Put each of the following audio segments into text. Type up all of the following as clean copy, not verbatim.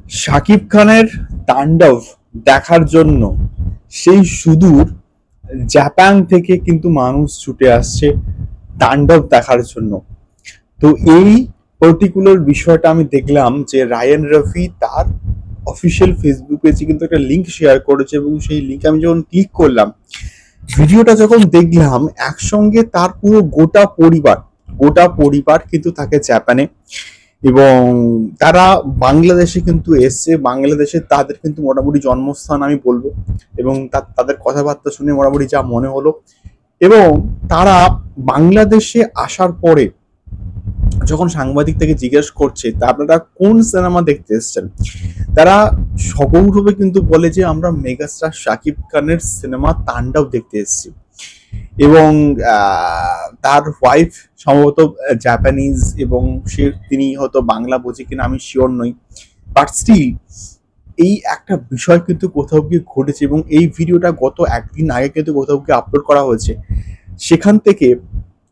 শাকিব খানের তাণ্ডব দেখার জন্য সেই সুদূর জাপান থেকে কিন্তু মানুষ ছুটে আসছে তাণ্ডব দেখার জন্য। তো এই পার্টিকুলার বিষয়টা আমি দেখলাম যে রায়ান রফি তার অফিসিয়াল ফেসবুক পেজে কিন্তু একটা লিংক শেয়ার করেছে, এবং সেই লিংক আমি যখন ক্লিক করলাম, ভিডিওটা যখন দেখলাম, একসঙ্গে তার পুরো গোটা পরিবার কিন্তু থাকে জাপানে, এবং তারা বাংলাদেশে কিন্তু এসছে। বাংলাদেশে তাদের কিন্তু মোটামুটি জন্মস্থান আমি বলবো, এবং তাদের কথাবার্তা শুনে মোটামুটি যা মনে হলো। এবং তারা বাংলাদেশে আসার পরে যখন সাংবাদিক থেকে জিজ্ঞেস করছে তা আপনারা কোন সিনেমা দেখতে এসছেন, তারা সগৌরবে কিন্তু বলে যে আমরা মেগাস্টার শাকিব খানের সিনেমা তাণ্ডব দেখতে এসেছি। এবং তার ওয়াইফ সম্ভবত জাপানিজ, এবং তিনি হয়তো বাংলা বোঝে কিনা আমি শিওর নই, বাট স্টিল এই একটা বিষয় কিন্তু কোথাও গিয়ে ঘটেছে, এবং এই ভিডিওটা গত একদিন আগে কিন্তু কোথাও গিয়ে আপলোড করা হয়েছে। সেখান থেকে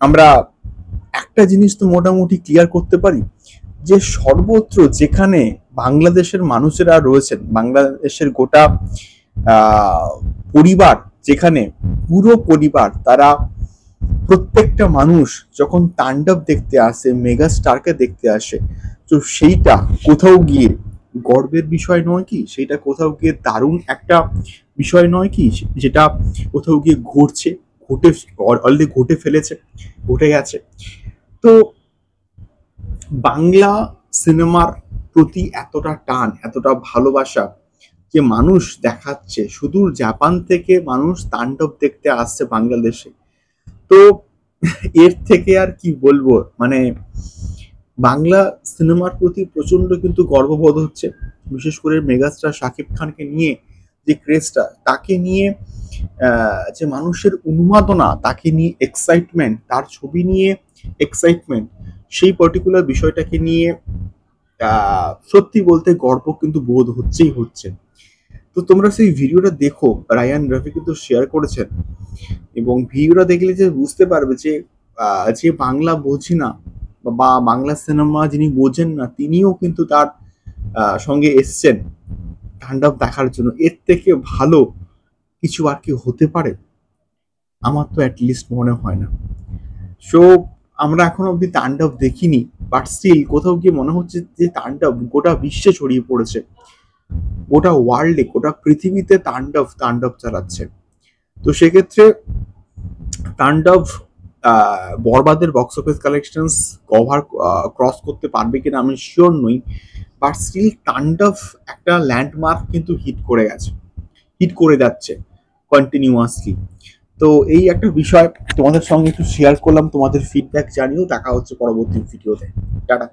আমরা একটা জিনিস তো মোটামুটি ক্লিয়ার করতে পারি যে সর্বত্র যেখানে বাংলাদেশের মানুষেরা রয়েছেন, বাংলাদেশের গোটা পরিবার, যেখানে পুরো পরিবার, তারা প্রত্যেকটা মানুষ যখন তাণ্ডব দেখতে আসে, মেগা স্টারকে দেখতে আসে, তো সেইটা কোথাও গিয়ে গর্বের বিষয় নয় কি? সেইটা কোথাও গিয়ে দারুণ একটা বিষয় নয় কি? যেটা কোথাও গিয়ে অলরেডি ঘটে ফেলেছে, ঘটে গেছে। তো বাংলা সিনেমার প্রতি এতটা টান, এতটা ভালোবাসা যে মানুষ দেখাচ্ছে, সুদূর জাপান থেকে মানুষ তাণ্ডব দেখতে আসছে বাংলাদেশে। তো এর থেকে আর কি বলবো, মানে বাংলা সিনেমার প্রতি প্রচন্ড কিন্তু গর্ববোধ হচ্ছে, বিশেষ করে মেগাস্টার শাকিব খানকে নিয়ে যে ক্রেজটা, তাকে নিয়ে যে মানুষের উন্মাদনা, তাকে নিয়ে এক্সাইটমেন্ট, তার ছবি নিয়ে এক্সাইটমেন্ট, সেই পার্টিকুলার বিষয়টাকে নিয়ে সত্যি বলতে গর্ব কিন্তু বোধ হচ্ছে। তো তোমরা সেই ভিডিওটা দেখো, রায়ান রফি কিন্তু শেয়ার করেছেন, এবং ভিডিওটা দেখলে যে বুঝতে পারবে যে যে বাংলা বোঝে না বা বাংলা সিনেমা যিনি বোঝেন না, তিনিও কিন্তু তার সঙ্গে এসছেন তাণ্ডব দেখার জন্য। এর থেকে ভালো কিছু আর কি হতে পারে? আমার তো অ্যাটলিস্ট মনে হয় না। সো আমরা এখনো অব্দি তাণ্ডব দেখিনি, বাট স্টিল কোথাও গিয়ে মনে হচ্ছে যে তাণ্ডব গোটা বিশ্বে ছড়িয়ে পড়েছে, গোটা ওয়ার্ল্ডে, গোটা পৃথিবীতে তাণ্ডব চালাচ্ছে। তো সেক্ষেত্রে তাণ্ডব বরবাদের বক্স অফিস কালেকশনস ক্রস করতে পারবে কিনা আমি শিওর নই, বাট স্টিল তাণ্ডব একটা ল্যান্ডমার্ক কিন্তু হিট করে যাচ্ছে কন্টিনিউয়াসলি। তো এই একটা বিষয় তোমাদের সঙ্গে একটু শেয়ার করলাম, তোমাদের ফিডব্যাক জানিও। দেখা হচ্ছে পরবর্তী ভিডিওতে। টাটা।